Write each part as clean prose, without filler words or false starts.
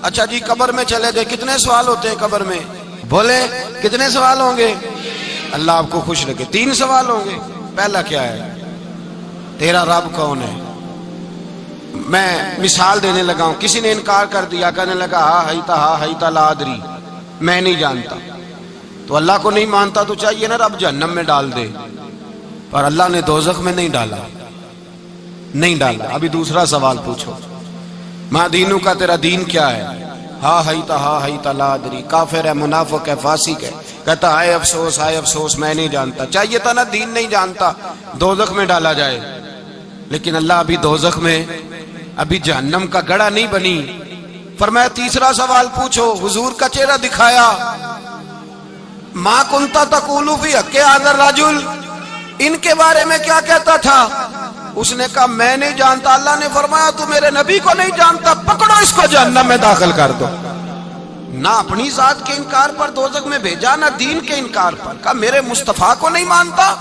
اچھا جی قبر میں چلے گئے، کتنے سوال ہوتے ہیں قبر میں؟ بولے کتنے سوال ہوں گے؟ اللہ آپ کو خوش رکھے، 3 سوال ہوں گے۔ پہلا کیا ہے؟ تیرا رب کون ہے؟ میں مثال دینے لگا ہوں، کسی نے انکار کر دیا، کہنے لگا ہا ہیتا لا ادری، میں نہیں جانتا، تو اللہ کو نہیں مانتا تو چاہیے نا رب جہنم میں ڈال دے، پر اللہ نے دوزخ میں نہیں ڈالا، نہیں ڈالا۔ ابھی دوسرا سوال پوچھو، ماں دینو کا، تیرا دین کیا ہے؟ ہا ہیتا لا ادری، کافر ہے، منافق ہے، فاسق ہے، کہتا ہائے افسوس میں نہیں جانتا۔ چاہیے تھا نا دین نہیں جانتا دوزخ میں ڈالا جائے، لیکن اللہ ابھی دوزخ میں، ابھی جہنم کا گڑھا نہیں بنی۔ فرمایا تیسرا سوال پوچھو، حضور کا چہرہ دکھایا، ما کنتا تقول فی حق ھذا الرجل، ان کے بارے میں کیا کہتا تھا؟ اس نے کہا میں نہیں جانتا۔ اللہ نے فرمایا تو میرے نبی کو نہیں جانتا، پکڑو اس کو جہنم میں داخل کر دو۔ نہ اپنی ذات کے انکار پر دوزخ میں بھیجا، نہ دین کے انکار پر، کہا میرے مصطفیٰ کو نہیں مانتا،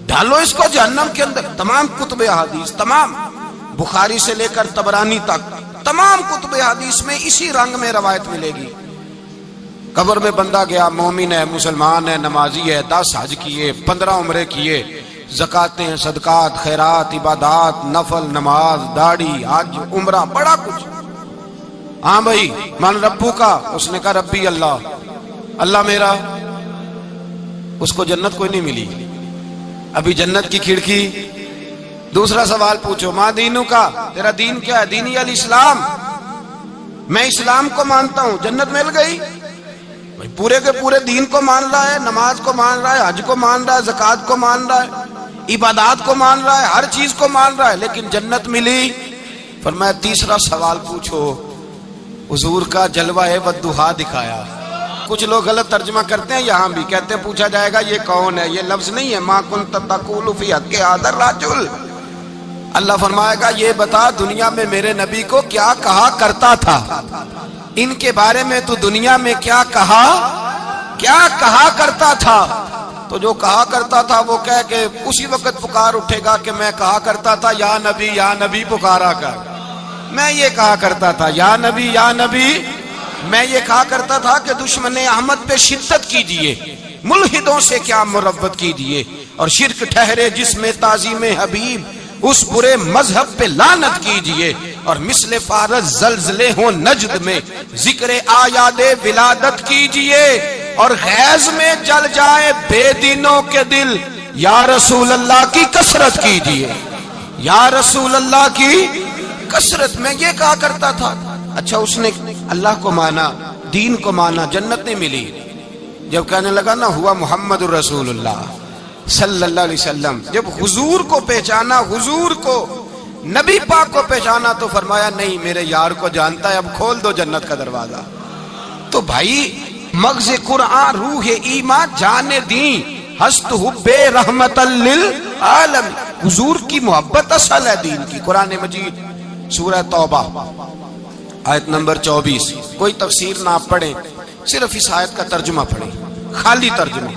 ڈالو اس کو جہنم کے اندر۔ تمام کتب حدیث، تمام بخاری سے لے کر طبرانی تک، تمام کتب حدیث میں اسی رنگ میں روایت ملے گی۔ قبر میں بندہ گیا، مومن ہے، مسلمان ہے، نمازی ہے، 10 حج کیے، 15 عمرے کیے، زکاتیں، صدقات، خیرات، عبادات، نفل، نماز، داڑھی، حج، عمرہ، بڑا کچھ۔ ہاں بھائی من ربو کا، اس نے کہا ربی اللہ، اللہ میرا۔ اس کو جنت کوئی نہیں ملی، ابھی جنت کی کھڑکی۔ دوسرا سوال پوچھو، ماں دینو کا، تیرا دین کیا ہے؟ دینی الاسلام، میں اسلام کو مانتا ہوں، جنت مل گئی۔ پورے کے پورے دین کو مان رہا ہے، نماز کو مان رہا ہے، حج کو مان رہا ہے، زکات کو مان رہا ہے، عبادات کو مان رہا ہے، ہر چیز کو مان رہا ہے، لیکن جنت ملی۔ فرمایا تیسرا سوال پوچھو، حضور کا جلوہ والضحیٰ دکھایا۔ کچھ لوگ غلط ترجمہ کرتے ہیں، یہاں بھی کہتے ہیں پوچھا جائے گا یہ کون ہے، یہ لفظ نہیں ہے، ما کنت تقول فی حق ھذا الرجل۔ اللہ فرمائے گا یہ بتا دنیا میں میرے نبی کو کیا کہا کرتا تھا، ان کے بارے میں تو دنیا میں کیا کہا کرتا تھا۔ تو جو کہا کرتا تھا وہ کہہ کہ اسی وقت پکار اٹھے گا کہ میں کہا کرتا تھا یا نبی پکارا کر، میں یہ کہا کرتا تھا یا نبی، میں یہ کہا کرتا تھا کہ دشمن احمد پہ شدت کیجئے، ملحدوں سے کیا مروت کیجئے، اور شرک ٹھہرے جس میں تعظیم حبیب، اس برے مذہب پہ لعنت کیجئے، اور مثل فارس زلزلے ہوں نجد میں ذکر آیاد ولادت کیجئے، اور غیظ میں جل جائے بے دینوں کے دل، یا رسول اللہ کی کثرت کیجئے، یا رسول اللہ کی کثرت۔ میں یہ کہا کرتا تھا۔ اچھا اس نے اللہ کو مانا، دین کو مانا، جنت نہیں ملی۔ جب کہنے لگا نا ہوا محمد الرسول اللہ صلی اللہ علیہ وسلم، جب حضور کو پہچانا، حضور کو، نبی پاک کو پہچانا، تو فرمایا نہیں میرے یار کو جانتا ہے، اب کھول دو جنت کا دروازہ۔ تو بھائی مغز قرآن روح ایمان جانے دیں، ہست حب رحمت للعالم، حضور کی محبت اصل ہے دین کی۔ قرآن مجید سورہ توبہ آیت نمبر 24، کوئی تفسیر نہ پڑھیں، صرف اس آیت کا ترجمہ پڑھیں، خالی ترجمہ،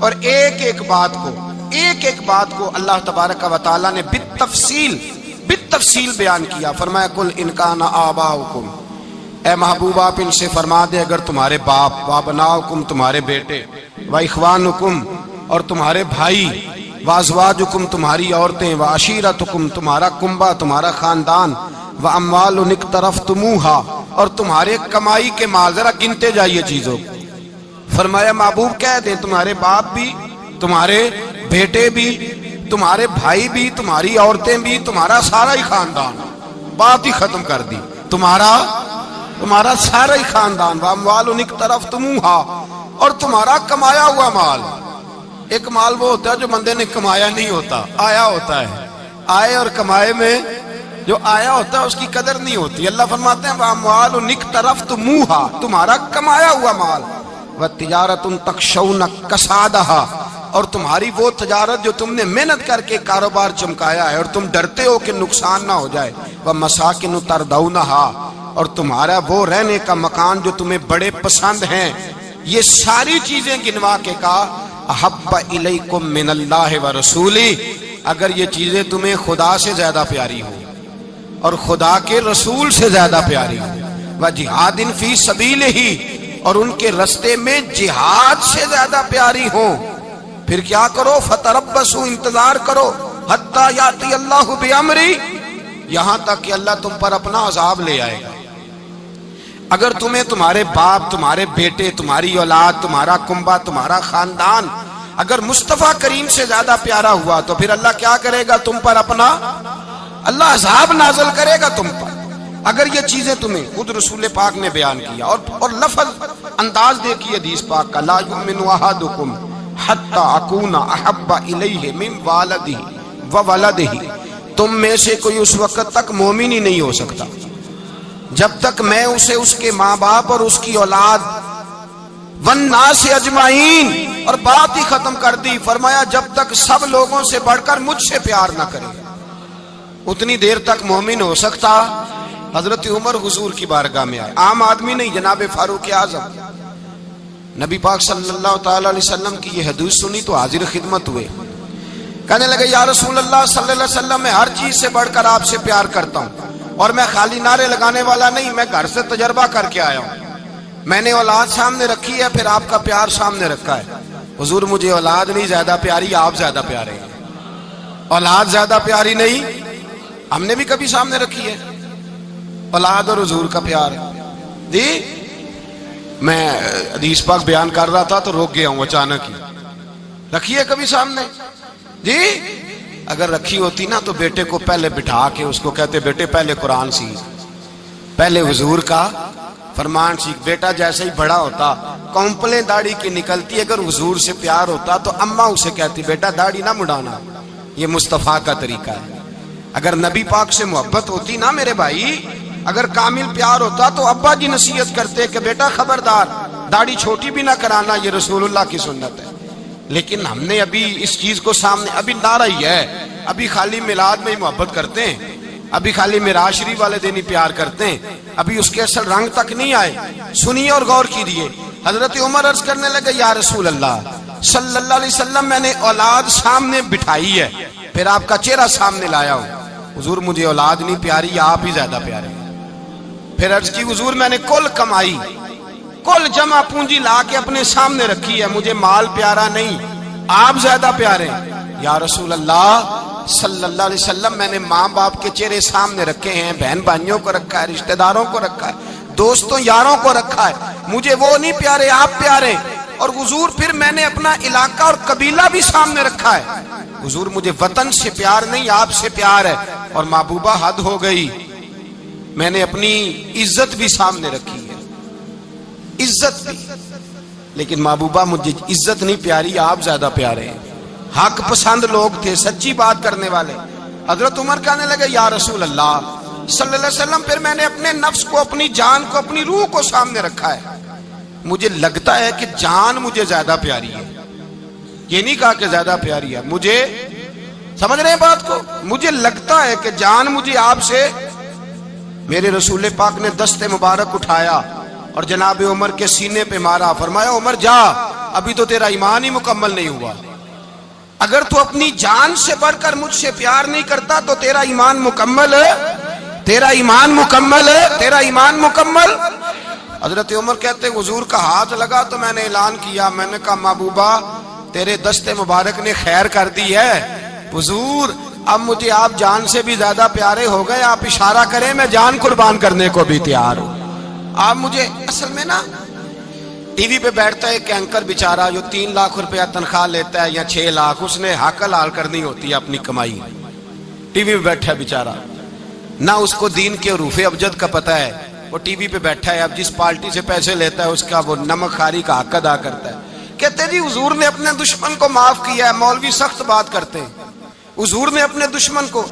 اور ایک ایک بات کو اللہ تبارک و تعالیٰ نے بالتفصیل بیان کیا۔ فرمایا کل ان کان آباؤکم، اے محبوب آپ ان سے فرما دے اگر تمہارے باپ، وابناؤکم تمہارے بیٹے، واخوانکم اور تمہارے بھائی، وازواجکم تمہاری عورتیں، وعشیرتکم تمہارا کنبہ، تمہارا خاندان، واموال اقترفتموہا اور تمہارے کمائی کے مال، ذرا گنتے جائیے چیزوں۔ فرمایا محبوب کہہ دیں تمہارے باپ بھی، تمہارے بیٹے بھی، تمہارے بھائی بھی، تمہاری عورتیں بھی، تمہارا سارا ہی خاندان، بات ہی ختم کر دی، تمہارا سارا ہی خاندان، واموال اقترفتموہا اور تمہارا کمایا ہوا مال۔ ایک مال وہ ہوتا ہے جو بندے نے کمایا نہیں ہوتا، آیا ہوتا ہے، آئے اور کمائے میں جو آیا ہوتا ہے اس کی قدر نہیں ہوتی۔ اللہ فرماتے ہیں واموال اقترفتموہا، تمہارا کمایا ہوا مال، وتجارت تخشون کسادہا اور تمہاری وہ تجارت جو تم نے محنت کر کے کاروبار چمکایا ہے اور تم ڈرتے ہو کہ نقصان نہ ہو جائے، ومساکن تردونہا اور تمہارا وہ رہنے کا مکان جو تمہیں بڑے پسند ہیں۔ یہ ساری چیزیں گنوا کے کہا احب الیکم من اللہ ورسولی، اگر یہ چیزیں تمہیں خدا سے زیادہ پیاری ہوں اور خدا کے رسول سے زیادہ پیاری ہوں، وجہاد فی سبیلہ، اور ان کے رستے میں جہاد سے زیادہ پیاری ہوں، پھر کیا کرو؟ فتربصوا، انتظار کرو، حتی یاتی اللہ بامری، یہاں تک کہ اللہ تم پر اپنا عذاب لے آئے گا۔ اگر تمہیں تمہارے باپ، تمہارے بیٹے، تمہاری اولاد، تمہارا کنبہ، تمہارا خاندان اگر مصطفیٰ کریم سے زیادہ پیارا ہوا تو پھر اللہ کیا کرے گا؟ تم پر اپنا اللہ عذاب نازل کرے گا تم پر۔ اگر یہ چیزیں تمہیں خود رسول پاک نے بیان کیا، اور لفظ انداز دیکھیے حدیث پاک کا، لا یؤمن احدکم حتی اکون احب الیہ من والدہ وولدہ، تم میں سے کوئی اس وقت تک مومن ہی نہیں ہو سکتا جب تک میں اسے اس کے ماں باپ اور اس کی اولاد والناس اجمعین، اور بات ہی ختم کر دی، فرمایا جب تک سب لوگوں سے بڑھ کر مجھ سے پیار نہ کرے، اتنی دیر تک مومن ہو سکتا۔ حضرت عمر حضور کی بارگاہ میں آئے، عام آدمی نہیں، جناب فاروق اعظم، نبی پاک صلی اللہ تعالی علیہ وسلم کی یہ حدیث سنی تو حاضر خدمت ہوئے، کہنے لگے یا رسول اللہ صلی اللہ علیہ وسلم، میں ہر چیز سے بڑھ کر آپ سے پیار کرتا ہوں، اور میں خالی نعرے لگانے والا نہیں، میں گھر سے تجربہ کر کے آیا ہوں، میں نے اولاد سامنے رکھی ہے، پھر آپ کا پیار سامنے رکھا ہے، حضور مجھے اولاد نہیں زیادہ پیاری، آپ زیادہ پیارے ہیں، اولاد زیادہ پیاری نہیں، ہم نے بھی کبھی سامنے رکھی ہے اولاد اور حضور کا پیار؟ جی میں حدیث پاک بیان کر رہا تھا تو روک گیا ہوں اچانک ہی، رکھی ہے کبھی سامنے؟ جی اگر رکھی ہوتی نا تو بیٹے کو پہلے بٹھا کے اس کو کہتے بیٹے پہلے قرآن سیکھ، پہلے حضور کا فرمان سیکھ۔ بیٹا جیسے ہی بڑا ہوتا کونپلیں داڑھی کی نکلتی، اگر حضور سے پیار ہوتا تو اماں اسے کہتی بیٹا داڑھی نہ مڑانا، یہ مصطفیٰ کا طریقہ ہے۔ اگر نبی پاک سے محبت ہوتی نا میرے بھائی، اگر کامل پیار ہوتا تو ابا جی نصیحت کرتے کہ بیٹا خبردار داڑھی چھوٹی بھی نہ کرانا، یہ رسول اللہ کی سنت ہے۔ لیکن ہم نے ابھی اس چیز کو سامنے، ابھی نعرہ ہی ہے، ابھی خالی میلاد میں ہی محبت کرتے ہیں، ابھی خالی معراج شریف والے دن ہی پیار کرتے ہیں، ابھی اس کے اصل رنگ تک نہیں آئے۔ سنیے اور غور کیجیے، حضرت عمر عرض کرنے لگے یا رسول اللہ صلی اللہ علیہ وسلم، میں نے اولاد سامنے بٹھائی ہے، پھر آپ کا چہرہ سامنے لایا ہوں، حضور مجھے اولاد نہیں پیاری، آپ ہی زیادہ پیارے ہیں۔ پھر عرض کی حضور میں نے کل کمائی، کل جمع پونجی لا کے اپنے سامنے رکھی ہے، مجھے مال پیارا نہیں، آپ زیادہ پیارے ہیں۔ یا رسول اللہ صلی اللہ علیہ وسلم، میں نے ماں باپ کے چہرے سامنے رکھے ہیں، بہن بھائیوں کو رکھا ہے، رشتہ داروں کو رکھا ہے، دوستوں یاروں کو رکھا ہے، مجھے وہ نہیں پیارے، آپ پیارے۔ اور حضور پھر میں نے اپنا علاقہ اور قبیلہ بھی سامنے رکھا ہے، حضور مجھے وطن سے پیار نہیں، آپ سے پیار ہے۔ اور محبوبہ حد ہو گئی، میں نے اپنی عزت بھی سامنے رکھی ہے، عزت بھی، لیکن محبوبہ مجھے عزت نہیں پیاری، آپ زیادہ پیارے ہیں۔ حق پسند لوگ تھے، سچی بات کرنے والے۔ حضرت عمر کہنے لگے یا رسول اللہ صلی اللہ علیہ وسلم، پھر میں نے اپنے نفس کو، اپنی جان کو، اپنی روح کو سامنے رکھا ہے، مجھے لگتا ہے کہ جان مجھے زیادہ پیاری ہے، یہ نہیں کہا کہ زیادہ پیاری ہے، مجھے، سمجھ رہے ہیں بات کو، مجھے لگتا ہے کہ جان مجھے آپ سے۔ میرے رسول پاک نے دست مبارک اٹھایا اور جناب عمر کے سینے پہ مارا، فرمایا عمر جا، ابھی تو تیرا ایمان ہی مکمل نہیں ہوا، اگر تو اپنی جان سے بڑھ کر مجھ سے پیار نہیں کرتا تو تیرا ایمان مکمل ہے، تیرا ایمان مکمل ہے، تیرا ایمان مکمل۔ حضرت عمر کہتے حضور کا ہاتھ لگا تو میں نے اعلان کیا، میں نے کہا محبوبہ تیرے دست مبارک نے خیر کر دی ہے، حضور اب مجھے آپ جان سے بھی زیادہ پیارے ہو گئے، آپ اشارہ کریں میں جان قربان کرنے کو بھی تیار ہوں۔ آپ مجھے، اصل میں نا ٹی وی پہ بیٹھتا ہے ایک اینکر بیچارہ جو 3 لاکھ روپیہ تنخواہ لیتا ہے یا 6 لاکھ، اس نے حق حلال کرنی ہوتی ہے اپنی کمائی، ٹی وی پہ بیٹھا ہے بیچارہ، نہ اس کو دین کے حروف ابجد کا پتہ ہے، وہ ٹی وی پہ بیٹھا ہے، اب جس پارٹی سے پیسے لیتا ہے اس کا وہ نمک خاری کا حق ادا کرتا ہے۔ کہتے جی حضور نے اپنے دشمن کو معاف کیا ہے، مولوی سخت بات کرتے ہیں، حضور نے اپنے دشمن کو،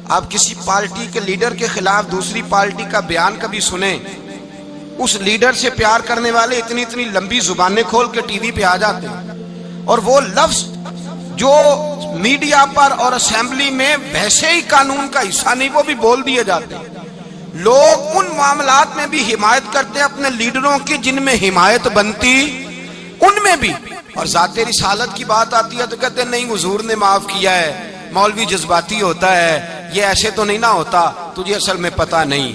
آپ کسی پارٹی کے لیڈر کے خلاف دوسری پارٹی کا بیان کبھی سنیں، اس لیڈر سے پیار کرنے والے اتنی لمبی زبانیں کھول کے ٹی وی پہ آ جاتے ہیں، اور وہ لفظ جو میڈیا پر اور اسمبلی میں ویسے ہی قانون کا حصہ نہیں وہ بھی بول دیے جاتے ہیں۔ لوگ ان معاملات میں بھی حمایت کرتے ہیں اپنے لیڈروں کی جن میں حمایت بنتی ان میں بھی، اور ذات رسالت کی بات آتی ہے تو کہتے ہیں نہیں حضور نے معاف کیا ہے، مولوی جذباتی ہوتا ہے، یہ ایسے تو نہیں نہ ہوتا، تجھے اصل میں پتہ نہیں،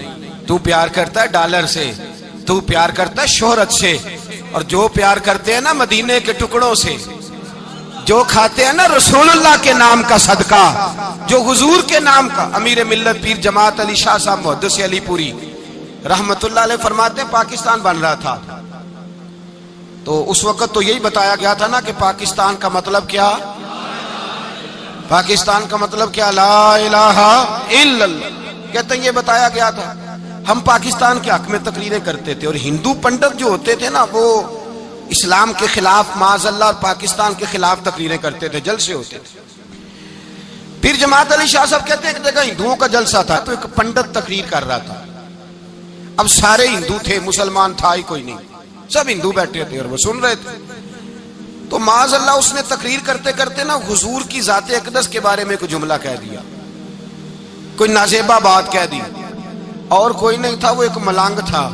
تو پیار کرتا ہے ڈالر سے، تو پیار کرتا ہے شہرت سے، اور جو پیار کرتے ہیں نا مدینے کے ٹکڑوں سے، جو کھاتے ہیں نا رسول اللہ کے نام کا صدقہ، جو حضور کے نام کا۔ امیر ملت پیر جماعت علی شاہ صاحب محدث علی پوری رحمت اللہ علیہ فرماتے ہیں پاکستان بن رہا تھا تو اس وقت تو یہی بتایا گیا تھا نا کہ پاکستان کا مطلب کیا، پاکستان کا مطلب کیا، لا الہ الا اللہ، کہتے ہیں یہ بتایا گیا تھا۔ ہم پاکستان کے حق میں تقریریں کرتے تھے، اور ہندو پنڈت جو ہوتے تھے نا وہ اسلام کے خلاف معاذ اللہ اور پاکستان کے خلاف تقریریں کرتے تھے، جلسے ہوتے تھے۔ پیر جماعت علی شاہ صاحب کہتے ہیں ایک جگہ ہندوؤں کا جلسہ تھا تو ایک پنڈت تقریر کر رہا تھا۔ اب سارے ہندو تھے، مسلمان تھا ہی کوئی نہیں، سب ہندو بیٹھے تھے اور وہ سن رہے تھے۔ تو معاذ اللہ اس نے تقریر کرتے کرتے نا حضور کی ذات اقدس کے بارے میں کوئی جملہ کہہ دیا، کوئی نازیبہ بات کہہ دی، اور کوئی نہیں تھا، وہ ایک ملانگ تھا،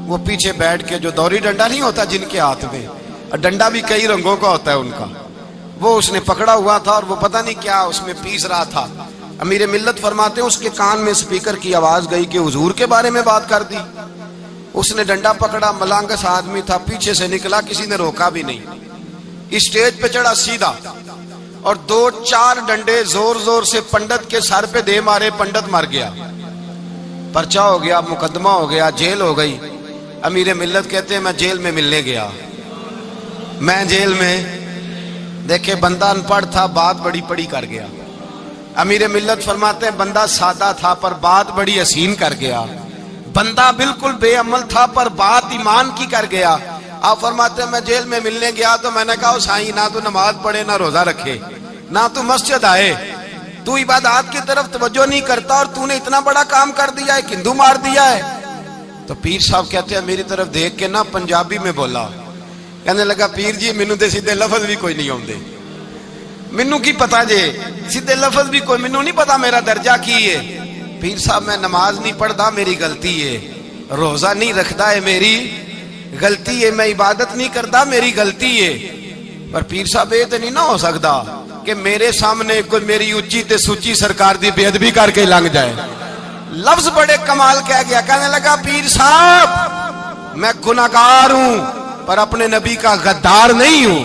وہ پیچھے بیٹھ کے، جو دوری ڈنڈا نہیں ہوتا جن کے ہاتھ میں، اور ڈنڈا بھی کئی رنگوں کا ہوتا ہے ان کا، وہ اس نے پکڑا ہوا تھا اور وہ پتہ نہیں کیا اس میں پیس رہا تھا۔ امیر ملت فرماتے ہیں اس کے کان میں سپیکر کی آواز گئی کہ حضور کے بارے میں بات کر دی۔ اس نے ڈنڈا پکڑا، ملانگس آدمی تھا، پیچھے سے نکلا، کسی نے روکا بھی نہیں، اسٹیج پہ چڑھا سیدھا، اور 2-4 ڈنڈے زور زور سے پنڈت کے سر پہ دے مارے، پنڈت مر گیا، پرچہ ہو گیا، مقدمہ ہو گیا، جیل ہو گئی۔ امیر ملت کہتے ہیں میں جیل میں ملنے گیا، میں جیل میں، دیکھے بندہ ان پڑھ تھا، بات بڑی پڑی کر گیا۔ امیر ملت فرماتے ہیں بندہ سادہ تھا پر بات بڑی حسین کر گیا، بندہ بالکل بے عمل تھا پر بات ایمان کی کر گیا۔ آپ فرماتے ہیں میں جیل میں ملنے گیا تو میں نے کہا سائیں نہ تو نماز پڑھے، نہ روزہ رکھے، نہ تو مسجد آئے، تو عبادات کی طرف توجہ نہیں کرتا، اور تو نے اتنا بڑا کام کر دیا ہے، ہندو مار دیا ہے۔ تو پیر صاحب کہتے ہیں میری طرف دیکھ کے نا پنجابی میں بولا، کہنے لگا پیر جی مینوں تے سیدھے لفظ بھی کوئی نہیں آوندے، مینوں کی پتا جے سیدھے لفظ بھی کوئی، مینوں نہیں پتا میرا درجہ کی ہے۔ پیر صاحب میں نماز نہیں پڑھتا میری غلطی ہے، روزہ نہیں رکھتا ہے میری غلطی ہے، میں عبادت نہیں کرتا میری غلطی ہے، پر پیر صاحب یہ تو نہیں نہ ہو سکتا کہ میرے سامنے کوئی میری اچھی تے سچی سرکار دی بے ادبی کر کے لنگ جائے۔ لفظ بڑے کمال کہہ گیا، کہنے لگا پیر صاحب میں گناہگار ہوں پر اپنے نبی کا غدار نہیں ہوں۔